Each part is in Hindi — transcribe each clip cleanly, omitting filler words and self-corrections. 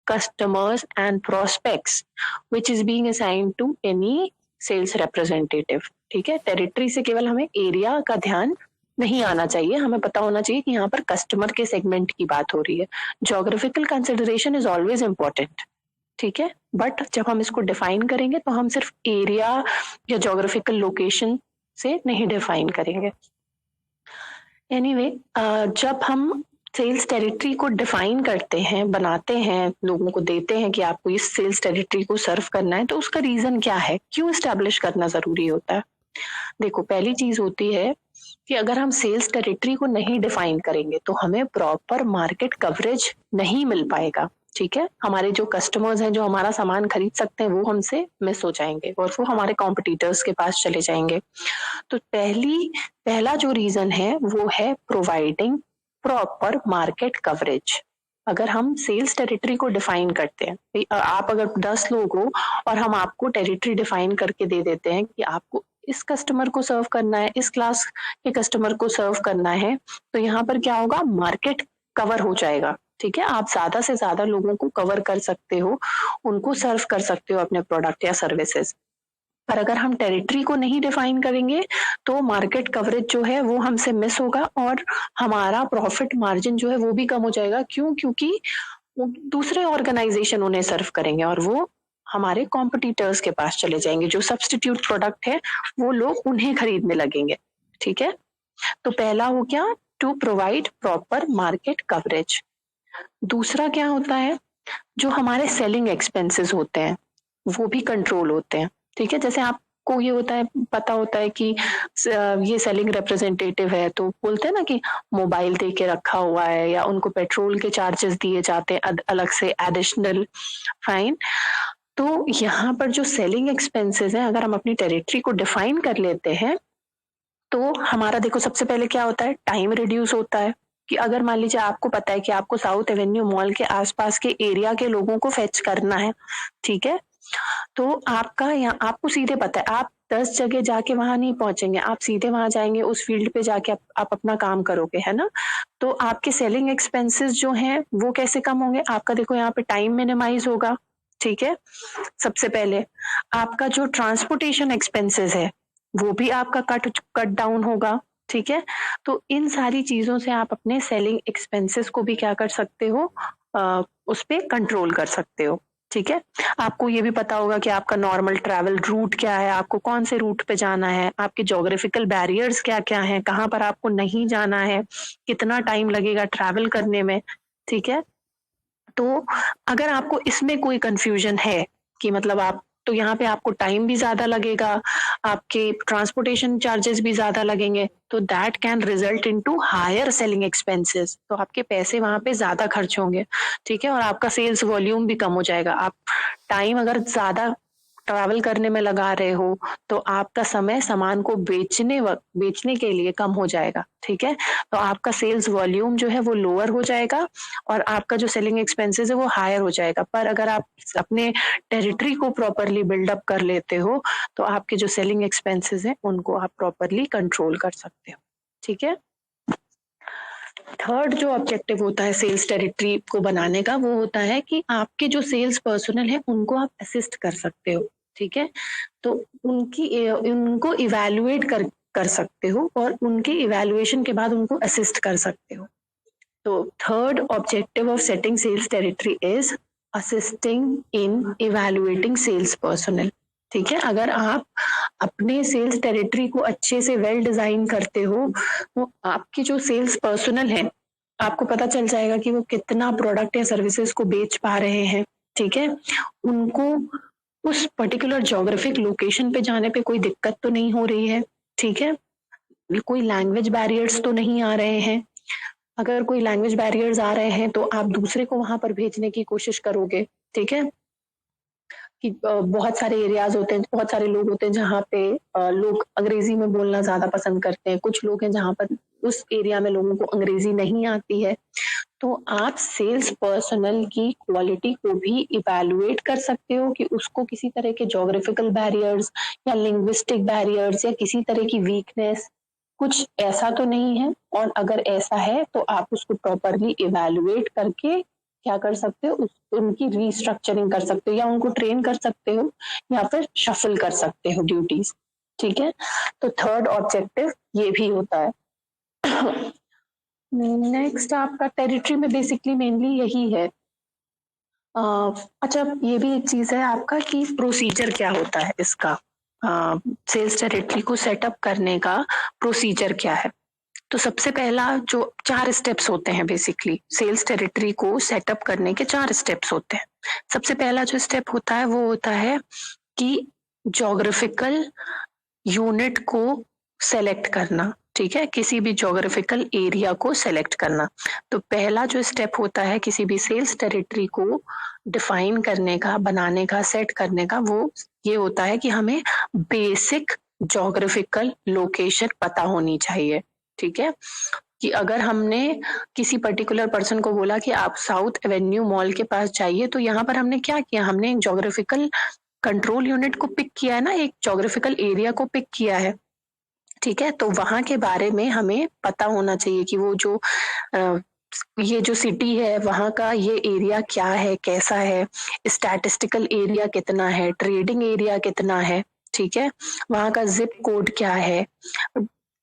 customers and prospects which is being assigned to any sales representative. ठीक है, टेरिटरी से केवल हमें एरिया का ध्यान नहीं आना चाहिए, हमें पता होना चाहिए कि यहाँ पर कस्टमर के सेगमेंट की बात हो रही है. Geographical consideration is always important. ठीक है, बट जब हम इसको डिफाइन करेंगे तो हम सिर्फ एरिया या जोग्राफिकल लोकेशन से नहीं डिफाइन करेंगे. एनीवे, जब हम सेल्स टेरिटरी को डिफाइन करते हैं, बनाते हैं, लोगों को देते हैं कि आपको इस सेल्स टेरिटरी को सर्व करना है, तो उसका रीजन क्या है, क्यों एस्टेब्लिश करना जरूरी होता है. देखो, पहली चीज होती है कि अगर हम सेल्स टेरिटरी को नहीं डिफाइन करेंगे तो हमें प्रॉपर मार्केट कवरेज नहीं मिल पाएगा. ठीक है, हमारे जो कस्टमर्स हैं जो हमारा सामान खरीद सकते हैं वो हमसे मिस हो जाएंगे और वो हमारे कॉम्पिटिटर्स के पास चले जाएंगे. तो पहला जो रीजन है वो है प्रोवाइडिंग प्रॉपर मार्केट कवरेज. अगर हम सेल्स टेरिटरी को डिफाइन करते हैं, आप अगर 10 लोग हो और हम आपको टेरिटरी डिफाइन करके दे देते हैं कि आपको इस कस्टमर को सर्व करना है, इस क्लास के कस्टमर को सर्व करना है, तो यहाँ पर क्या होगा, मार्केट कवर हो जाएगा. ठीक है, आप ज्यादा से ज्यादा लोगों को कवर कर सकते हो, उनको सर्व कर सकते हो अपने प्रोडक्ट या सर्विसेज. पर अगर हम टेरिटरी को नहीं डिफाइन करेंगे तो मार्केट कवरेज जो है वो हमसे मिस होगा और हमारा प्रॉफिट मार्जिन जो है वो भी कम हो जाएगा. क्यों? क्योंकि दूसरे ऑर्गेनाइजेशन उन्हें सर्व करेंगे और वो हमारे कॉम्पिटिटर्स के पास चले जाएंगे. जो सब्स्टिट्यूट प्रोडक्ट है वो लोग उन्हें खरीदने लगेंगे. ठीक है, तो पहला हो गया to provide proper market coverage. दूसरा क्या होता है, जो हमारे सेलिंग एक्सपेंसेस होते हैं वो भी कंट्रोल होते हैं. ठीक है, जैसे आपको ये होता है, पता होता है कि ये सेलिंग रिप्रेजेंटेटिव है तो बोलते हैं ना कि मोबाइल दे के रखा हुआ है या उनको पेट्रोल के चार्जेस दिए जाते हैं अलग से एडिशनल. फाइन, तो यहाँ पर जो सेलिंग एक्सपेंसेस हैं, अगर हम अपनी टेरिटरी को डिफाइन कर लेते हैं तो हमारा, देखो, सबसे पहले क्या होता है, टाइम रिड्यूस होता है. कि अगर मान लीजिए आपको पता है कि आपको साउथ एवेन्यू मॉल के आसपास के एरिया के लोगों को फेच करना है, ठीक है, तो आपको सीधे पता है आप 10 जगह जाके वहां नहीं पहुंचेंगे, आप सीधे वहां जाएंगे, उस फील्ड पे जाके आप अपना काम करोगे, है ना. तो आपके सेलिंग एक्सपेंसेस जो हैं वो कैसे कम होंगे, आपका देखो यहाँ पे टाइम मिनिमाइज होगा. ठीक है, सबसे पहले आपका जो ट्रांसपोर्टेशन एक्सपेंसेस है वो भी आपका कट डाउन होगा. ठीक है, तो इन सारी चीजों से आप अपने सेलिंग एक्सपेंसेस को भी क्या कर सकते हो, उस पे कंट्रोल कर सकते हो. ठीक है, आपको ये भी पता होगा कि आपका नॉर्मल ट्रैवल रूट क्या है, आपको कौन से रूट पे जाना है, आपके जोग्राफिकल बैरियर्स क्या क्या हैं, कहाँ पर आपको नहीं जाना है, कितना टाइम लगेगा ट्रैवल करने में. ठीक है, तो अगर आपको इसमें कोई कंफ्यूजन है कि मतलब आप, तो यहाँ पे आपको टाइम भी ज्यादा लगेगा, आपके ट्रांसपोर्टेशन चार्जेस भी ज्यादा लगेंगे, तो that can result into higher selling expenses. तो आपके पैसे वहां पे ज्यादा खर्च होंगे. ठीक है, और आपका सेल्स वॉल्यूम भी कम हो जाएगा. आप टाइम अगर ज्यादा ट्रैवल करने में लगा रहे हो तो आपका समय सामान को बेचने के लिए कम हो जाएगा. ठीक है, तो आपका सेल्स वॉल्यूम जो है वो लोअर हो जाएगा और आपका जो सेलिंग एक्सपेंसेस है वो हायर हो जाएगा. पर अगर आप अपने टेरिटरी को प्रॉपरली बिल्डअप कर लेते हो तो आपके जो सेलिंग एक्सपेंसेस हैं उनको आप प्रॉपरली कंट्रोल कर सकते हो. ठीक है, थर्ड जो ऑब्जेक्टिव होता है सेल्स टेरिटरी को बनाने का वो होता है कि आपके जो सेल्स पर्सनल है उनको आप असिस्ट कर सकते हो. ठीक है, तो उनको इवैल्यूएट कर सकते हो और उनके इवैल्यूएशन के बाद उनको असिस्ट कर सकते हो. तो third objective of setting sales territory is assisting in evaluating sales personnel. ठीक है, अगर आप अपने सेल्स टेरिटरी को अच्छे से वेल डिजाइन करते हो तो आपके जो सेल्स पर्सनल है आपको पता चल जाएगा कि वो कितना प्रोडक्ट या सर्विसेज को बेच पा रहे हैं. ठीक है, उनको उस पर्टिकुलर जोग्राफिक लोकेशन पे जाने पे कोई दिक्कत तो नहीं हो रही है. ठीक है, कोई लैंग्वेज बैरियर्स तो नहीं आ रहे हैं. अगर कोई लैंग्वेज बैरियर्स आ रहे हैं तो आप दूसरे को वहां पर भेजने की कोशिश करोगे. ठीक है, कि बहुत सारे एरियाज होते हैं, बहुत सारे लोग होते हैं जहाँ पे लोग अंग्रेजी में बोलना ज्यादा पसंद करते हैं. कुछ लोग हैं जहाँ पर उस एरिया में लोगों को अंग्रेजी नहीं आती है. तो आप सेल्स पर्सनल की क्वालिटी को भी इवैल्यूएट कर सकते हो कि उसको किसी तरह के जोग्राफिकल बैरियर्स या लिंग्विस्टिक बैरियर्स या किसी तरह की वीकनेस कुछ ऐसा तो नहीं है, और अगर ऐसा है तो आप उसको प्रॉपरली इवैल्यूएट करके क्या कर सकते हो, उनकी रीस्ट्रक्चरिंग कर सकते हो, या उनको ट्रेन कर सकते हो, या फिर शफल कर सकते हो ड्यूटीज। ठीक है, तो थर्ड ऑब्जेक्टिव ये भी होता है। नेक्स्ट आपका टेरिटरी में बेसिकली मेनली यही है। अच्छा, ये भी एक चीज है आपका कि प्रोसीजर क्या होता है इसका, सेल्स टेरिटरी को सेटअप करने का प्रोसीजर क्या है। तो सबसे पहला जो 4 स्टेप्स होते हैं, बेसिकली सेल्स टेरिटरी को सेटअप करने के 4 स्टेप्स होते हैं। सबसे पहला जो स्टेप होता है वो होता है कि ज्योग्राफिकल यूनिट को सेलेक्ट करना। ठीक है, किसी भी ज्योग्राफिकल एरिया को सेलेक्ट करना। तो पहला जो स्टेप होता है किसी भी सेल्स टेरिटरी को डिफाइन करने का, बनाने का, सेट करने का, वो ये होता है कि हमें बेसिक ज्योग्राफिकल लोकेशन पता होनी चाहिए। ठीक है, कि अगर हमने किसी पर्टिकुलर पर्सन को बोला कि आप साउथ एवेन्यू मॉल के पास जाइए, तो यहाँ पर हमने क्या किया, हमने एक ज्योग्राफिकल कंट्रोल यूनिट को पिक किया है ना, एक ज्योग्राफिकल एरिया को पिक किया है। ठीक है, तो वहां के बारे में हमें पता होना चाहिए कि वो जो ये जो सिटी है वहां का ये एरिया क्या है, कैसा है, स्टैटिस्टिकल एरिया कितना है, ट्रेडिंग एरिया कितना है। ठीक है, वहां का जिप कोड क्या है,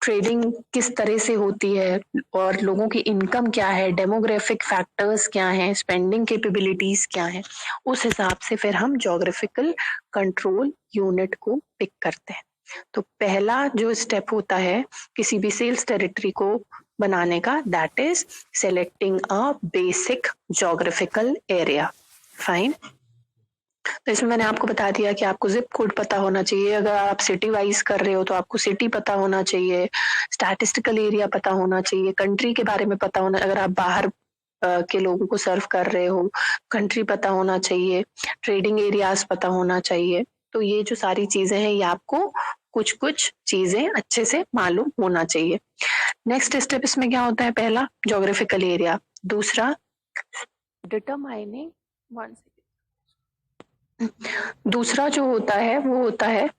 ट्रेडिंग किस तरह से होती है, और लोगों की इनकम क्या है, डेमोग्राफिक फैक्टर्स क्या है, स्पेंडिंग कैपेबिलिटीज क्या है। उस हिसाब से फिर हम ज्योग्राफिकल कंट्रोल यूनिट को पिक करते हैं। तो पहला जो स्टेप होता है किसी भी सेल्स टेरिटरी को बनाने का, that is selecting a basic geographical area. Fine, तो इसमें मैंने आपको बता दिया कि आपको जिप कोड पता होना चाहिए, अगर आप सिटी वाइज कर रहे हो तो आपको सिटी पता होना चाहिए, स्टैटिस्टिकल एरिया पता होना चाहिए, कंट्री के बारे में पता होना, अगर आप बाहर के लोगों को सर्व कर रहे हो, कंट्री पता होना चाहिए, ट्रेडिंग एरियाज पता होना चाहिए। तो ये जो सारी चीजें हैं ये आपको कुछ कुछ चीजें अच्छे से मालूम होना चाहिए। नेक्स्ट स्टेप इसमें क्या होता है, पहला ज्योग्राफिकल एरिया, दूसरा डिटरमाइनिंग, दूसरा जो होता है वो होता है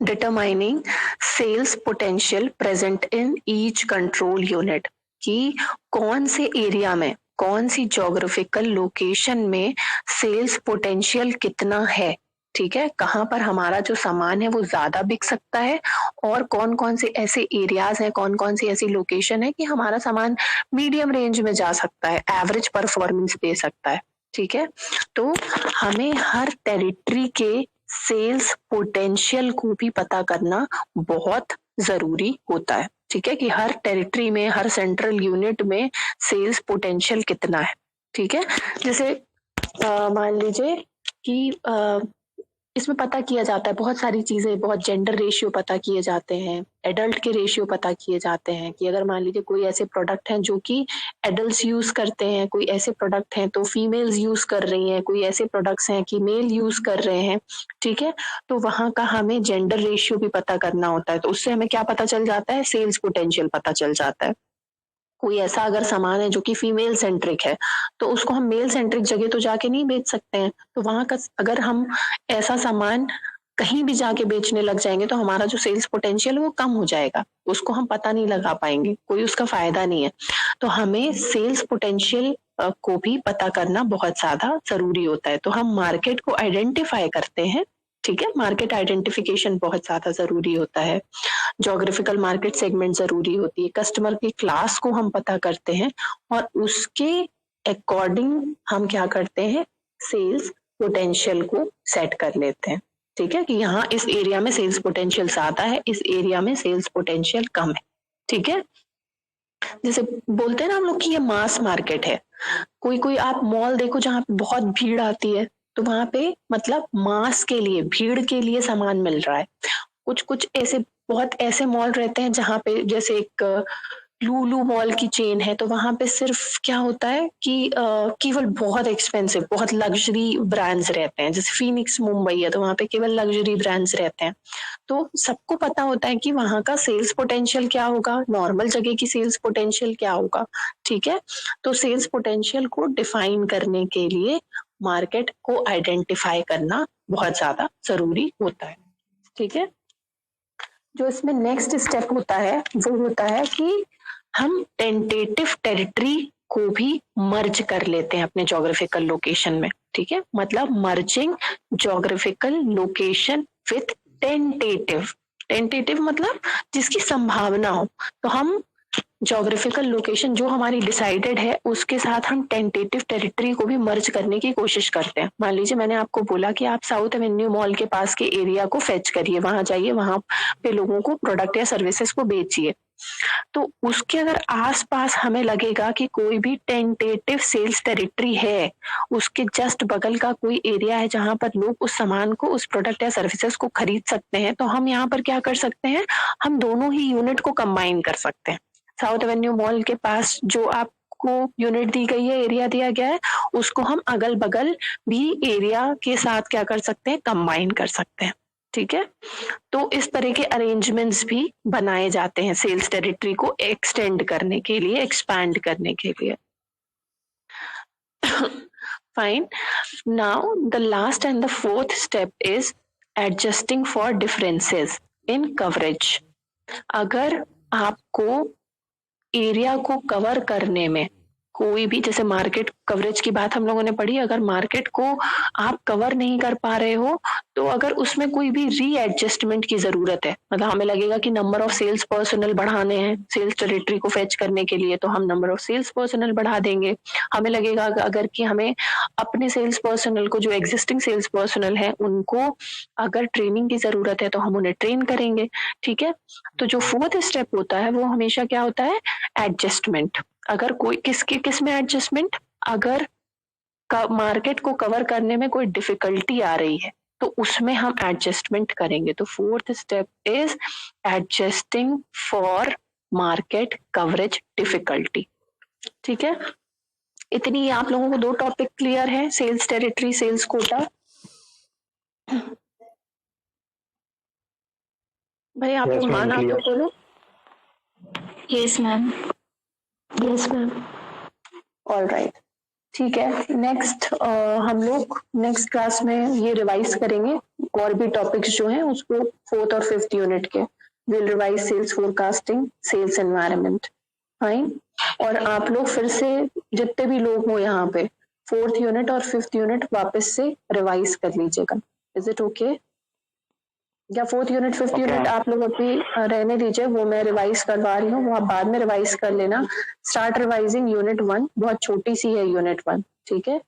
determining sales potential present in each control unit, कि कौन से एरिया में, कौन सी ज्योग्राफिकल लोकेशन में सेल्स पोटेंशियल कितना है। ठीक है, कहाँ पर हमारा जो सामान है वो ज्यादा बिक सकता है, और कौन कौन से ऐसे एरियाज हैं, कौन कौन सी ऐसी लोकेशन है कि हमारा सामान मीडियम रेंज में जा सकता है, एवरेज परफॉर्मेंस दे सकता है। ठीक है, तो हमें हर टेरिटरी के सेल्स पोटेंशियल को भी पता करना बहुत जरूरी होता है। ठीक है, कि हर टेरिटरी में, हर सेंट्रल यूनिट में सेल्स पोटेंशियल कितना है। ठीक है, जैसे मान लीजिए कि इसमें पता किया जाता है बहुत सारी चीजें, बहुत जेंडर रेशियो पता किए जाते हैं, एडल्ट के रेशियो पता किए जाते हैं, कि अगर मान लीजिए कोई ऐसे प्रोडक्ट हैं जो कि एडल्ट्स यूज करते हैं, कोई ऐसे प्रोडक्ट हैं तो फीमेल्स यूज कर रही हैं, कोई ऐसे प्रोडक्ट्स हैं कि मेल यूज कर रहे हैं। ठीक है, तो वहां का हमें जेंडर रेशियो भी पता करना होता है, तो उससे हमें क्या पता चल जाता है, सेल्स पोटेंशियल पता चल जाता है। कोई ऐसा अगर सामान है जो कि फीमेल सेंट्रिक है तो उसको हम मेल सेंट्रिक जगह तो जाके नहीं बेच सकते हैं, तो वहां का अगर हम ऐसा सामान कहीं भी जाके बेचने लग जाएंगे तो हमारा जो सेल्स पोटेंशियल है वो कम हो जाएगा, उसको हम पता नहीं लगा पाएंगे, कोई उसका फायदा नहीं है। तो हमें सेल्स पोटेंशियल को भी पता करना बहुत ज्यादा जरूरी होता है। तो हम मार्केट को आइडेंटिफाई करते हैं। ठीक है, मार्केट आइडेंटिफिकेशन बहुत ज्यादा जरूरी होता है, ज्योग्राफिकल मार्केट सेगमेंट जरूरी होती है, कस्टमर की क्लास को हम पता करते हैं, और उसके अकॉर्डिंग हम क्या करते हैं, सेल्स पोटेंशियल को सेट कर लेते हैं। ठीक है, कि यहाँ इस एरिया में सेल्स पोटेंशियल ज्यादा है, इस एरिया में सेल्स पोटेंशियल कम है। ठीक है, जैसे बोलते हैं ना हम लोग कि ये मास मार्केट है, कोई कोई आप मॉल देखो जहाँ पे बहुत भीड़ आती है, तो वहां पे मतलब मास के लिए, भीड़ के लिए सामान मिल रहा है। कुछ कुछ ऐसे बहुत ऐसे मॉल रहते हैं जहाँ पे, जैसे एक लूलू मॉल की चेन है, तो वहां पे सिर्फ क्या होता है कि केवल बहुत एक्सपेंसिव, बहुत लग्जरी ब्रांड्स रहते हैं। जैसे फीनिक्स मुंबई है तो वहां पे केवल लग्जरी ब्रांड्स रहते हैं। तो सबको पता होता है कि वहां का सेल्स पोटेंशियल क्या होगा, नॉर्मल जगह की सेल्स पोटेंशियल क्या होगा। ठीक है, तो सेल्स पोटेंशियल को डिफाइन करने के लिए मार्केट को आइडेंटिफाई करना बहुत ज्यादा जरूरी होता है। ठीक है, जो इसमें नेक्स्ट स्टेप होता है वो होता है कि हम टेंटेटिव टेरिटरी को भी मर्ज कर लेते हैं अपने जोग्राफिकल लोकेशन में, ठीक है, मतलब merging geographical location with tentative. Tentative मतलब जिसकी संभावना हो, तो हम जोग्राफिकल लोकेशन जो हमारी डिसाइडेड है उसके साथ हम टेंटेटिव टेरिटरी को भी मर्ज करने की कोशिश करते हैं। मान लीजिए मैंने आपको बोला कि आप साउथ एवेन्यू मॉल के पास के एरिया को फेच करिए, वहां जाइए, वहां पे लोगों को प्रोडक्ट या सर्विसेज को बेचिए, तो उसके अगर आसपास हमें लगेगा कि कोई भी टेंटेटिव सेल्स टेरिटरी है, उसके जस्ट बगल का कोई एरिया है जहां पर लोग उस सामान को, उस प्रोडक्ट या सर्विसेज को खरीद सकते हैं, तो हम यहाँ पर क्या कर सकते हैं, हम दोनों ही यूनिट को कंबाइन कर सकते हैं। साउथ एवेन्यू मॉल के पास जो आपको यूनिट दी गई है, एरिया दिया गया है, उसको हम अगल बगल भी एरिया के साथ क्या कर सकते हैं, कंबाइन कर सकते हैं, ठीक है। तो इस तरह के अरेंजमेंट्स भी बनाए जाते हैं सेल्स टेरिटरी को एक्सटेंड करने के लिए, एक्सपैंड करने के लिए। Fine, now the last and the fourth step is adjusting for differences in coverage. अगर आपको एरिया को कवर करने में कोई भी, जैसे मार्केट कवरेज की बात हम लोगों ने पढ़ी, अगर मार्केट को आप कवर नहीं कर पा रहे हो, तो अगर उसमें कोई भी रीएडजस्टमेंट की जरूरत है, मतलब हमें लगेगा कि नंबर ऑफ सेल्स पर्सनल बढ़ाने हैं सेल्स टेरिटरी को फेच करने के लिए, तो हम नंबर ऑफ सेल्स पर्सनल बढ़ा देंगे। हमें लगेगा अगर कि हमें अपने सेल्स पर्सनल को, जो एग्जिस्टिंग सेल्स पर्सनल है, उनको अगर ट्रेनिंग की जरूरत है तो हम उन्हें ट्रेन करेंगे, ठीक है। तो जो फोर्थ स्टेप होता है वो हमेशा क्या होता है, एडजस्टमेंट। अगर कोई किस में एडजस्टमेंट, अगर मार्केट को कवर करने में कोई डिफिकल्टी आ रही है तो उसमें हम एडजस्टमेंट करेंगे। तो fourth step is adjusting for market coverage difficulty, ठीक है। इतनी आप लोगों को 2 टॉपिक क्लियर है, सेल्स टेरिटरी, सेल्स कोटा। भाई आप लोग मान आप लोग बोलो। Yes ma'am. Yes ma'am, all right, ठीक है। नेक्स्ट हम लोग नेक्स्ट क्लास में ये रिवाइज करेंगे, और भी टॉपिक्स जो हैं उसको 4th और 5th यूनिट के, will revise sales forecasting, sales environment, fine. और आप लोग फिर से जितने भी लोग हो यहाँ पे 4th यूनिट और 5th यूनिट वापस से रिवाइज कर लीजिएगा, इज इट ओके? या 4th यूनिट 5th यूनिट आप लोग अभी रहने दीजिए, वो मैं रिवाइज करवा रही हूँ, वो आप बाद में रिवाइज कर लेना। स्टार्ट रिवाइजिंग यूनिट 1, बहुत छोटी सी है यूनिट 1, ठीक है।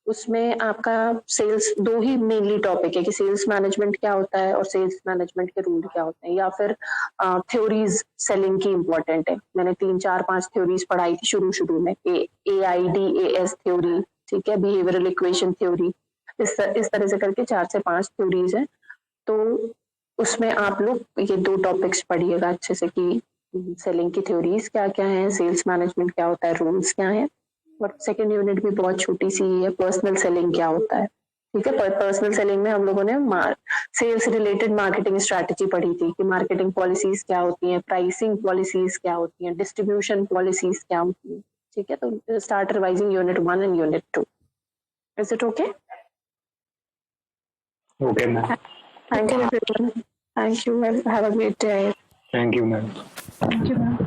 उसमें आपका सेल्स 2 ही मेनली टॉपिक है कि सेल्स मैनेजमेंट क्या होता है और सेल्स मैनेजमेंट के रूल क्या होते हैं, या फिर थ्योरीज सेलिंग की इम्पोर्टेंट है। मैंने 3 4 5 थ्योरीज पढ़ाई थी शुरू में, AIDAS थ्योरी, ठीक है, बिहेवियरल इक्वेशन थ्योरी, इस तरह से करके 4 से 5 थ्योरीज है। तो उसमें आप लोग ये 2 टॉपिक्स पढ़िएगा अच्छे से कि सेलिंग की थ्योरीज क्या क्या है, सेल्स मैनेजमेंट क्या होता है, रूल्स क्या है। और सेकंड यूनिट भी बहुत छोटी सी है, पर्सनल सेलिंग क्या होता है, ठीक है। पर्सनल सेलिंग में हम लोगों ने सेल्स रिलेटेड मार्केटिंग स्ट्रैटेजी पढ़ी थी कि मार्केटिंग पॉलिसीज क्या होती हैं, प्राइसिंग पॉलिसीज क्या होती हैं, डिस्ट्रीब्यूशन पॉलिसीज क्या होती हैं, ठीक है। तो start revising unit 1 and unit 2, is it okay? Okay ma'am, Thank you everyone. Thank you. Have a great day. thank you ma'am. Thank you ma'am.